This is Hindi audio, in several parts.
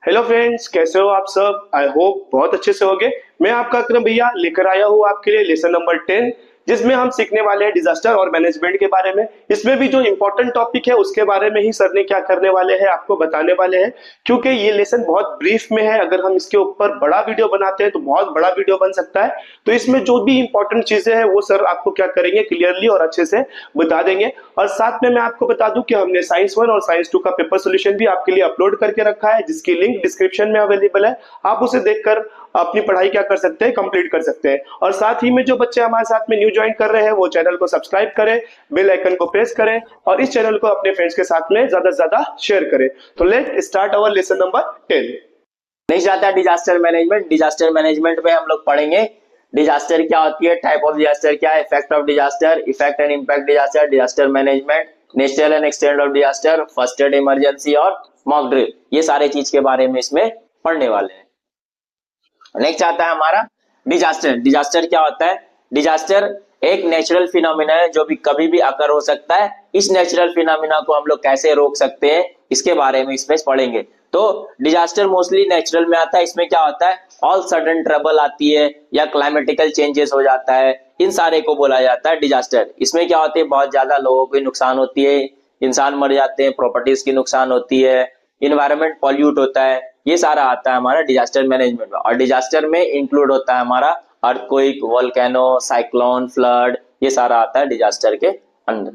हेलो फ्रेंड्स, कैसे हो आप सब। आई होप बहुत अच्छे से होगे। मैं आपका अकरम भैया लेकर आया हूँ आपके लिए लेसन नंबर 10, जिसमें हम सीखने वाले हैं डिजास्टर और मैनेजमेंट के बारे में। इसमें भी जो इम्पोर्टेंट टॉपिक है उसके बारे में ही सर ने क्या करने वाले हैं आपको बताने वाले हैं, क्योंकि ये लेसन बहुत ब्रीफ में है। अगर हम इसके ऊपर बड़ा वीडियो बनाते हैं तो बहुत बड़ा वीडियो बन सकता है। तो इसमें जो भी इंपॉर्टेंट चीजें हैं वो सर आपको क्या करेंगे, क्लियरली और अच्छे से बता देंगे। और साथ में मैं आपको बता दूं कि हमने साइंस 1 और साइंस 2 का पेपर सोल्यूशन भी आपके लिए अपलोड करके रखा है, जिसकी लिंक डिस्क्रिप्शन में अवेलेबल है। आप उसे देखकर अपनी पढ़ाई क्या कर सकते हैं, कंप्लीट कर सकते हैं। और साथ ही में जो बच्चे हमारे साथ में न्यू ज्वाइन कर रहे हैं वो चैनल को सब्सक्राइब करें, बेल आइकन को प्रेस करें और इस चैनल को अपने फ्रेंड्स के साथ में ज्यादा से ज्यादा शेयर करें। तो let start our lesson number 10। नहीं जाता डिजास्टर मैनेजमेंट। डिजास्टर मैनेजमेंट में हम लोग पढ़ेंगे डिजास्टर क्या होती है, टाइप ऑफ डिजास्टर क्या है, effect of disaster, effect and impact disaster, disaster management, natural and extend of disaster, first aid emergency और मॉक ड्रिल। ये सारे चीज के बारे में इसमें पढ़ने वाले हैं। नेक्स्ट आता है हमारा डिजास्टर। डिजास्टर क्या होता है? डिजास्टर एक नेचुरल फिनोमिना है जो भी कभी भी अकर हो सकता है। इस नेचुरल फिनोमिना को हम लोग कैसे रोक सकते हैं इसके बारे में इसमें पढ़ेंगे। तो डिजास्टर मोस्टली नेचुरल में आता है। इसमें क्या होता है, ऑल सडन ट्रबल आती है या क्लाइमेटिकल चेंजेस हो जाता है, इन सारे को बोला जाता है डिजास्टर। इसमें क्या होती है, बहुत ज्यादा लोगों को नुकसान होती है, इंसान मर जाते हैं, प्रॉपर्टीज की नुकसान होती है, इन्वायरमेंट पॉल्यूट होता है। ये सारा आता है हमारा डिजास्टर मैनेजमेंट में। और डिजास्टर में इंक्लूड होता है हमारा अर्थक्वेक, वोल्केनो, साइक्लोन, फ्लड, ये सारा आता है डिजास्टर के अंदर।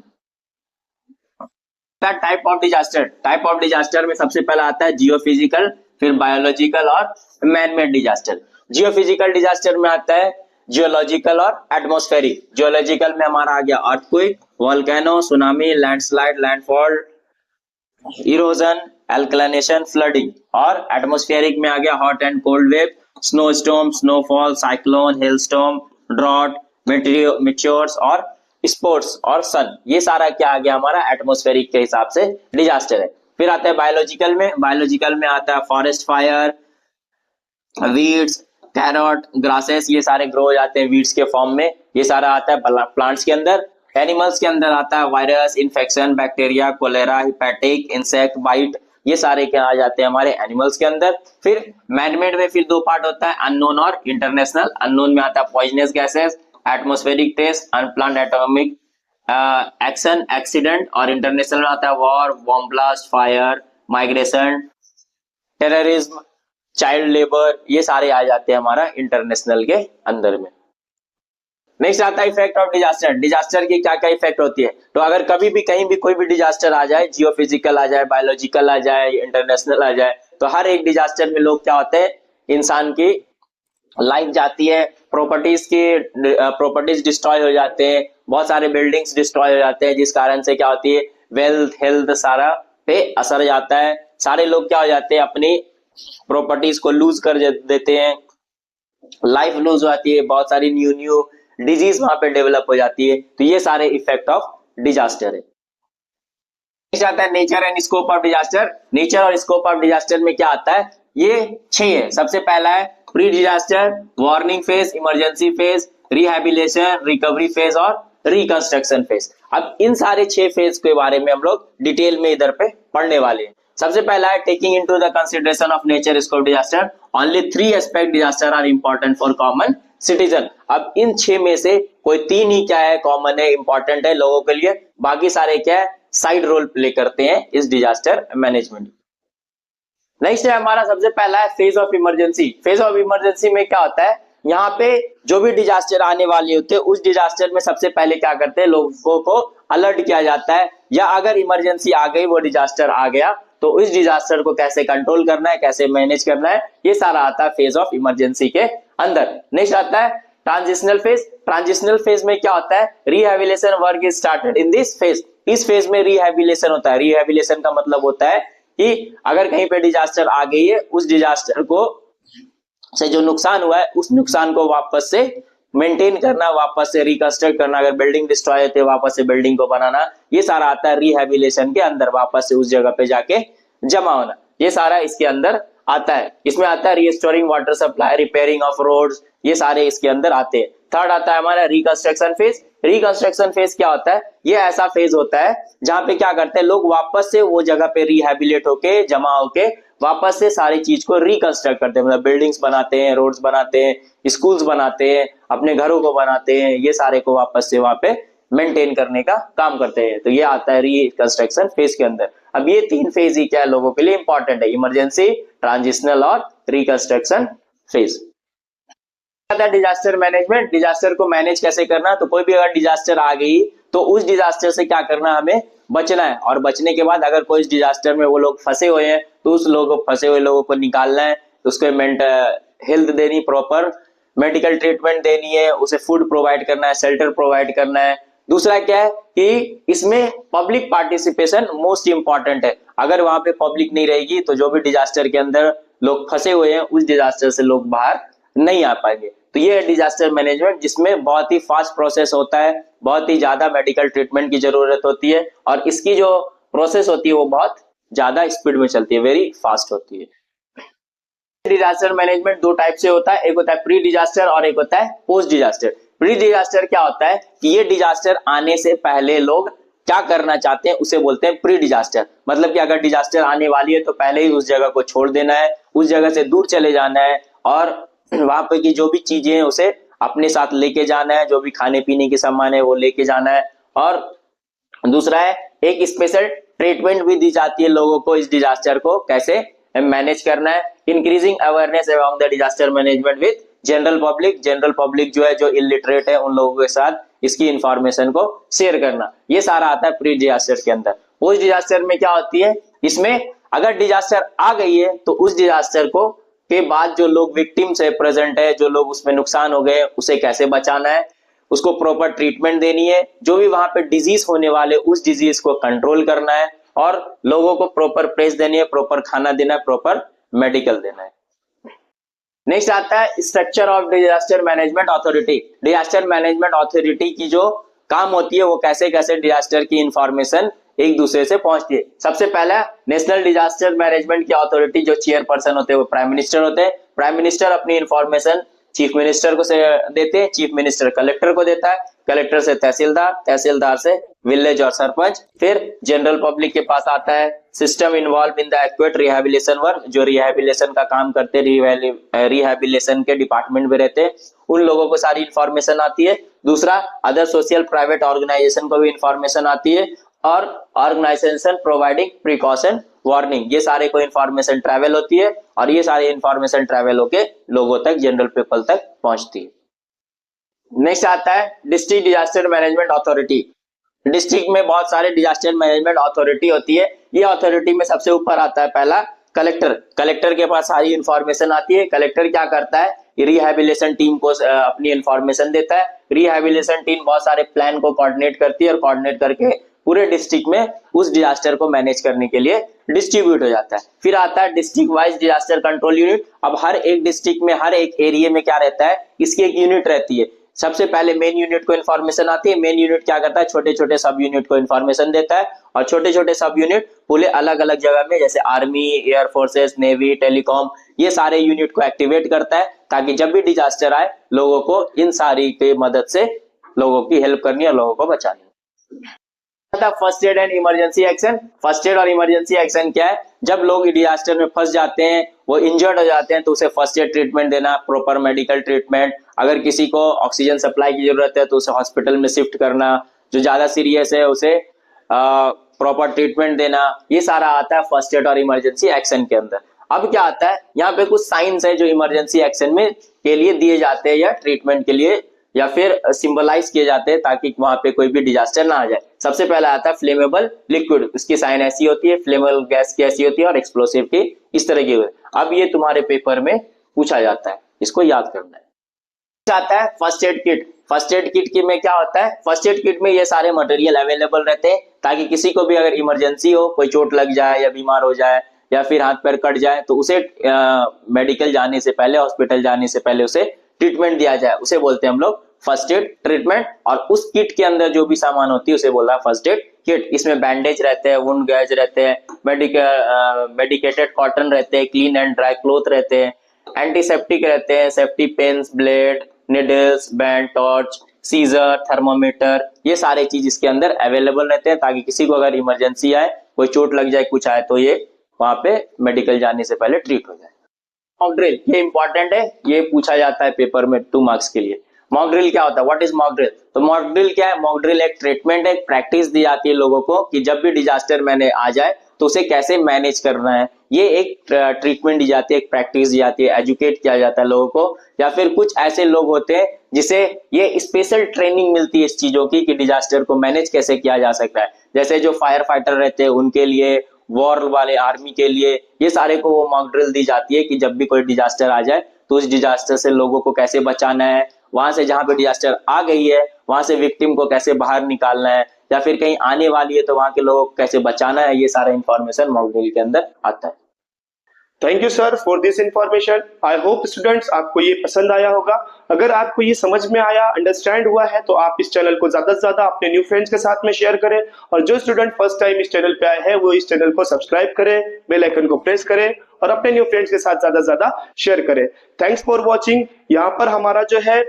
Type of disaster. Type of disaster में सबसे पहला आता है जियोफिजिकल, फिर बायोलॉजिकल और मैनमेड डिजास्टर। जियोफिजिकल डिजास्टर में आता है जियोलॉजिकल और एटमॉस्फेरिक। जियोलॉजिकल में हमारा आ गया earthquake, volcano, tsunami, landslide, landfall, erosion, alkalination, flooding. और एटमॉस्फेरिक में आ गया hot and cold wave, snow storm, snowfall, cyclone, hailstorm, drought, meteors और स्पोर्ट्स और सन। ये सारा क्या आ गया हमारा एटमॉस्फेरिक के हिसाब से डिजास्टर है। फिर आता है बायोलॉजिकल में। बायोलॉजिकल में आता है forest fire, weeds, carrot, grasses, ये सारे ग्रो हो जाते हैं वीड्स के फॉर्म में। ये सारा आता है प्लांट्स के अंदर। एनिमल्स के अंदर आता है virus, infection, bacteria, cholera, hepatic, insect bite, ये सारे क्या आ जाते हैं हमारे एनिमल्स के अंदर। फिर मैनमेड में फिर दो पार्ट होता है, अननोन और इंटरनेशनल। अननोन में आता है poisonous gases, atmospheric test, unplanned atomic action, accident. और इंटरनेशनल में आता है war, bomb blast, fire, migration, terrorism, child labour, ये सारे आ जाते हैं हमारा इंटरनेशनल के अंदर में। नेक्स्ट आता है इफेक्ट ऑफ डिजास्टर। डिजास्टर की क्या क्या इफेक्ट होती है? तो अगर कभी भी कहीं भी कोई भी डिजास्टर आ जाए, जियोफिजिकल आ जाए, बायोलॉजिकल आ जाए, इंटरनेशनल आ जाए, तो हर एक डिजास्टर में लोग क्या होते हैं, इंसान की लाइफ जाती है, प्रॉपर्टीज डिस्ट्रॉय हो जाते हैं, बहुत सारे बिल्डिंग्स डिस्ट्रॉय हो जाते हैं, जिस कारण से क्या होती है, वेल्थ, हेल्थ सारा पे असर जाता है। सारे लोग क्या हो जाते हैं, अपनी प्रॉपर्टीज को लूज कर देते हैं, लाइफ लूज हो जाती है, बहुत सारी न्यू न्यू डिजीज वहां पे डेवलप हो जाती है। तो ये सारे इफेक्ट ऑफ डिजास्टर है। आता है nature and scope of disaster. Nature और स्कोप ऑफ डिजास्टर में क्या आता है, ये 6 है। सबसे पहला है pre disaster, warning phase, emergency phase, rehabilitation, recovery phase और रिकंस्ट्रक्शन फेज। अब इन सारे 6 फेज के बारे में हम लोग डिटेल में इधर पे पढ़ने वाले हैं। सबसे पहला है taking into the consideration of nature scope disaster, only 3 aspect disaster are important for common citizen. अब इन 6 में से कोई 3 ही क्या है, कॉमन है, इंपॉर्टेंट है लोगों के लिए, बाकी सारे क्या है, साइड रोल प्ले करते हैं इस डिजास्टर मैनेजमेंट। नेक्स्ट है हमारा सबसे पहला है phase of emergency. Phase of emergency में क्या होता है, यहाँ पे जो भी डिजास्टर आने वाले होते हैं उस डिजास्टर में सबसे पहले क्या करते हैं, लोगों को अलर्ट किया जाता है, या अगर इमरजेंसी आ गई, वो डिजास्टर आ गया, तो इस डिजास्टर को कैसे कंट्रोल करना है, कैसे मैनेज करना है, ये सारा आता है फेज ऑफ इमरजेंसी के अंदर। नेक्स्ट आता है ट्रांजिशनल फेज। ट्रांजिशनल फेज में क्या होता है, rehabilitation work is started in this phase. इस फेज में रिहैबिलिटेशन होता है। रिहैबिलिटेशन का मतलब होता है कि अगर कहीं पे डिजास्टर आ गई है, उस डिजास्टर को से जो नुकसान हुआ है उस नुकसान को वापस से मेंटेन करना, वापस से रिकंस्ट्रक्ट करना, अगर बिल्डिंग डिस्ट्रॉय होती है वापस से बिल्डिंग को बनाना, ये सारा आता है रिहैबिलिटेशन के अंदर, वापस से उस जगह पे जाके जमा होना, ये सारा इसके अंदर आता है। इसमें आता है restoring water supply, repairing of roads, ये सारे इसके अंदर आते हैं। थर्ड आता है हमारा रिकंस्ट्रक्शन फेज। रिकंस्ट्रक्शन फेज क्या होता है, ये ऐसा फेज होता है जहां पे क्या करते हैं लोग, वापस से वो जगह पे रिहैबिलिट होके, जमा होके वापस से सारी चीज को रिकंस्ट्रक्ट करते हैं, मतलब बिल्डिंग्स बनाते हैं, रोड्स बनाते हैं, स्कूल्स बनाते हैं, अपने घरों को बनाते हैं, ये सारे को वापस से वहां पे मेंटेन करने का काम करते हैं। तो ये आता है रिकंस्ट्रक्शन फेज के अंदर। अब ये 3 फेज ही क्या है लोगों के लिए इंपॉर्टेंट है, इमरजेंसी, ट्रांजिशनल और reconstruction phase. Disaster management, disaster को मैनेज कैसे करना, तो कोई भी अगर डिजास्टर आ गई तो उस डिजास्टर से क्या करना, हमें बचना है, और बचने के बाद अगर कोई डिजास्टर में वो लोग फंसे हुए हैं तो उस लोगों फंसे हुए लोगों को निकालना है, उसको हेल्थ देनी, प्रॉपर मेडिकल ट्रीटमेंट देनी है, उसे फूड प्रोवाइड करना है, शेल्टर प्रोवाइड करना है। दूसरा क्या है कि इसमें पब्लिक पार्टिसिपेशन मोस्ट इंपॉर्टेंट है। अगर वहां पे पब्लिक नहीं रहेगी तो जो भी डिजास्टर के अंदर लोग फंसे हुए हैं उस डिजास्टर से लोग बाहर नहीं आ पाएंगे। तो ये है डिजास्टर मैनेजमेंट, जिसमें बहुत ही फास्ट प्रोसेस होता है, बहुत ही ज्यादा मेडिकल ट्रीटमेंट की जरूरत होती है, और इसकी जो प्रोसेस होती है वो बहुत ज्यादा स्पीड में चलती है, वेरी फास्ट होती है। डिजास्टर मैनेजमेंट 2 टाइप से होता है, एक होता है प्री डिजास्टर और एक होता है पोस्ट डिजास्टर। प्री डिजास्टर क्या होता है कि ये डिजास्टर आने से पहले लोग क्या करना चाहते हैं उसे बोलते हैं प्री डिजास्टर। मतलब कि अगर डिजास्टर आने वाली है तो पहले ही उस जगह को छोड़ देना है, उस जगह से दूर चले जाना है, और वहां पे की जो भी चीजें हैं उसे अपने साथ लेके जाना है, जो भी खाने पीने के सामान है वो लेके जाना है। और दूसरा है एक स्पेशल ट्रीटमेंट भी दी जाती है लोगों को इस डिजास्टर को कैसे मैनेज करना है। Increasing awareness about the disaster management with general public, general public जो है जो इलिटरेट है उन लोगों के साथ इसकी इंफॉर्मेशन को शेयर करना, ये सारा आता है प्री डिजास्टर के अंदर। पोस्ट डिजास्टर में क्या होती है, इसमें अगर डिजास्टर आ गई है तो उस डिजास्टर को के बाद जो लोग विक्टिम्स है, प्रेजेंट है, जो लोग उसमें नुकसान हो गए उसे कैसे बचाना है, उसको प्रॉपर ट्रीटमेंट देनी है, जो भी वहां पे डिजीज होने वाले उस डिजीज को कंट्रोल करना है, और लोगों को प्रॉपर प्रेस देनी है, प्रॉपर खाना देना है, प्रॉपर मेडिकल देना है। नेक्स्ट आता है structure of disaster management authority. Disaster management authority की जो काम होती है वो कैसे कैसे डिजास्टर की इंफॉर्मेशन एक दूसरे से पहुंचती है। सबसे पहला नेशनल डिजास्टर मैनेजमेंट की अथॉरिटी जो चेयरपर्सन होते हैं वो प्राइम मिनिस्टर होते हैं। प्राइम मिनिस्टर अपनी इंफॉर्मेशन चीफ मिनिस्टर को से देते हैं, चीफ मिनिस्टर कलेक्टर को देता है, कलेक्टर से तहसीलदार, तहसीलदार से विलेज और सरपंच, फिर जनरल पब्लिक के पास आता है। System involve in the adequate rehabilitation work, जो रिहेबिलिटेशन का काम करते हैं, रिहेबिलिटेशन के डिपार्टमेंट में रहते हैं, उन लोगों को सारी इंफॉर्मेशन आती है। दूसरा अदर सोशल प्राइवेट ऑर्गेनाइजेशन को भी इंफॉर्मेशन आती है, और ऑर्गेनाइजेशन प्रोवाइडिंग प्रिकॉशन वार्निंग, ये सारे को इंफॉर्मेशन ट्रैवल होती है, और ये सारी इंफॉर्मेशन ट्रैवल होके लोगों तक, जनरल पीपल तक पहुंचती है। नेक्स्ट आता है district disaster management authority. District में बहुत सारे डिजास्टर मैनेजमेंट अथॉरिटी होती है। ये अथॉरिटी में सबसे ऊपर आता है पहला कलेक्टर। कलेक्टर के पास सारी इंफॉर्मेशन आती है। कलेक्टर क्या करता है, रिहेबिलिटेशन टीम को अपनी इंफॉर्मेशन देता है। रिहेबिलिटेशन टीम बहुत सारे प्लान को कोऑर्डिनेट करती है, और कोऑर्डिनेट करके पूरे डिस्ट्रिक्ट में उस डिजास्टर को मैनेज करने के लिए डिस्ट्रीब्यूट हो जाता है। फिर आता है district wise disaster control unit. अब हर एक डिस्ट्रिक्ट में, हर एक एरिया में क्या रहता है, इसकी एक यूनिट रहती है। सबसे पहले मेन यूनिट को इन्फॉर्मेशन आती है। मेन यूनिट क्या करता है, छोटे छोटे सब यूनिट को इन्फॉर्मेशन देता है, और छोटे छोटे सब यूनिट पूरे अलग अलग जगह में, जैसे army, air forces, navy, telecom, ये सारे यूनिट को एक्टिवेट करता है, ताकि जब भी डिजास्टर आए लोगों को इन सारी की मदद से लोगों की हेल्प करनी है, लोगों को बचानी है। First aid and emergency action. First aid और इमरजेंसी एक्शन क्या है, जब लोग डिजास्टर में फंस जाते हैं, वो इंजर्ड हो जाते हैं, तो उसे फर्स्ट एड ट्रीटमेंट देना, प्रॉपर मेडिकल ट्रीटमेंट। अगर किसी को ऑक्सीजन सप्लाई की जरूरत है तो उसे हॉस्पिटल में शिफ्ट करना, जो ज्यादा सीरियस है उसे प्रॉपर ट्रीटमेंट देना, ये सारा आता है फर्स्ट एड और इमरजेंसी एक्शन के अंदर। अब क्या आता है, यहाँ पे कुछ साइंस है जो इमरजेंसी एक्शन में के लिए दिए जाते हैं, या ट्रीटमेंट के लिए, या फिर सिंबलाइज किए जाते हैं, ताकि वहां पे कोई भी डिजास्टर ना आ जाए। सबसे पहला आता है फ्लेमेबल लिक्विड। इसकी साइन ऐसी होती है, फ्लेमेबल गैस की ऐसी होती है, और एक्सप्लोसिव की इस तरह की। अब ये तुम्हारे पेपर में पूछा जाता है, इसको याद करना है। आता है first aid kit. First aid kit की में क्या होता है, फर्स्ट एड किट में ये सारे मटेरियल अवेलेबल रहते हैं, ताकि किसी को भी अगर इमरजेंसी हो, कोई चोट लग जाए या बीमार हो जाए या फिर हाथ पैर कट जाए, तो उसे मेडिकल जाने से पहले, हॉस्पिटल जाने से पहले उसे ट्रीटमेंट दिया जाए, उसे बोलते हैं हम लोग फर्स्ट एड ट्रीटमेंट। और उस किट के अंदर जो भी सामान होती है उसे बोला है फर्स्ट एड किट। इसमें बैंडेज रहते हैं, वुंड गैज रहते हैं, मेडिकेटेड कॉटन रहते हैं, क्लीन एंड ड्राई क्लोथ रहते हैं, एंटीसेप्टिक रहते हैं, safety pins, blade, needles, band, torch, scissor, thermometer, ये सारे चीज इसके अंदर अवेलेबल रहते हैं, ताकि किसी को अगर इमरजेंसी आए, कोई चोट लग जाए, कुछ आए, तो ये वहां पे मेडिकल जाने से पहले ट्रीट हो जाए। मॉक ड्रिल ये इंपॉर्टेंट है, ये पूछा जाता है पेपर में 2 मार्क्स के लिए। मॉक ड्रिल क्या होता है, व्हाट इज मॉक ड्रिल? तो मॉक ड्रिल क्या है? मॉक ड्रिल एक ट्रीटमेंट है, एक प्रैक्टिस दी जाती है लोगों को कि जब भी डिजास्टर मैंने आ जाए तो उसे कैसे मैनेज करना है। ये एक ट्रीटमेंट दी जाती है, एक प्रैक्टिस दी जाती है, एजुकेट किया जाता है लोगों को, या फिर कुछ ऐसे लोग होते हैं जिसे ये स्पेशल ट्रेनिंग मिलती है इस चीजों की कि डिजास्टर को मैनेज कैसे किया जा सकता है। जैसे जो फायर फाइटर रहते हैं उनके लिए, वॉर वाले आर्मी के लिए, ये सारे को वो मॉक ड्रिल दी जाती है कि जब भी कोई डिजास्टर आ जाए तो उस डिजास्टर से लोगों को कैसे बचाना है, वहां से जहां पे डिजास्टर आ गई है वहां से विक्टिम को कैसे बाहर निकालना है, या फिर कहीं आने वाली है तो वहां के लोगों को कैसे बचाना है। ये सारा इंफॉर्मेशन मॉक ड्रिल के अंदर आता है। Thank you sir for this information. I hope students आपको ये पसंद आया होगा। अगर आपको ये समझ में आया, अंडरस्टैंड हुआ है, तो आप इस चैनल को ज्यादा से ज्यादा अपने न्यू फ्रेंड्स के साथ में शेयर करें, और जो स्टूडेंट फर्स्ट टाइम इस चैनल पे आए हैं वो इस चैनल को सब्सक्राइब करें, बेल आइकन को प्रेस करें और अपने न्यू फ्रेंड्स के साथ ज्यादा से ज्यादा शेयर करें। Thanks for watching. यहाँ पर हमारा जो है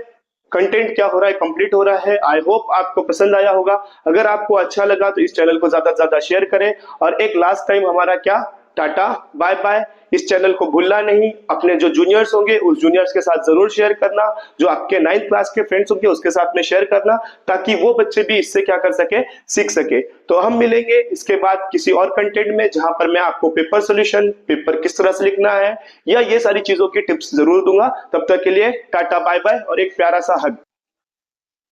कंटेंट क्या हो रहा है, कंप्लीट हो रहा है। आई होप आपको पसंद आया होगा। अगर आपको अच्छा लगा तो इस चैनल को ज्यादा से ज्यादा शेयर करें। और एक लास्ट टाइम हमारा क्या, टाटा बाय बाय। इस चैनल को भूलना नहीं, अपने जो जूनियर्स होंगे उस जूनियर्स के साथ जरूर शेयर करना, जो आपके 9th क्लास के फ्रेंड्स होंगे उसके साथ में शेयर करना, ताकि वो बच्चे भी इससे क्या कर सके, सीख सके। तो हम मिलेंगे इसके बाद किसी और कंटेंट में जहां पर मैं आपको पेपर सोल्यूशन, पेपर किस तरह से लिखना है या ये सारी चीजों की टिप्स जरूर दूंगा। तब तक के लिए टाटा बाय बाय और एक प्यारा सा हग।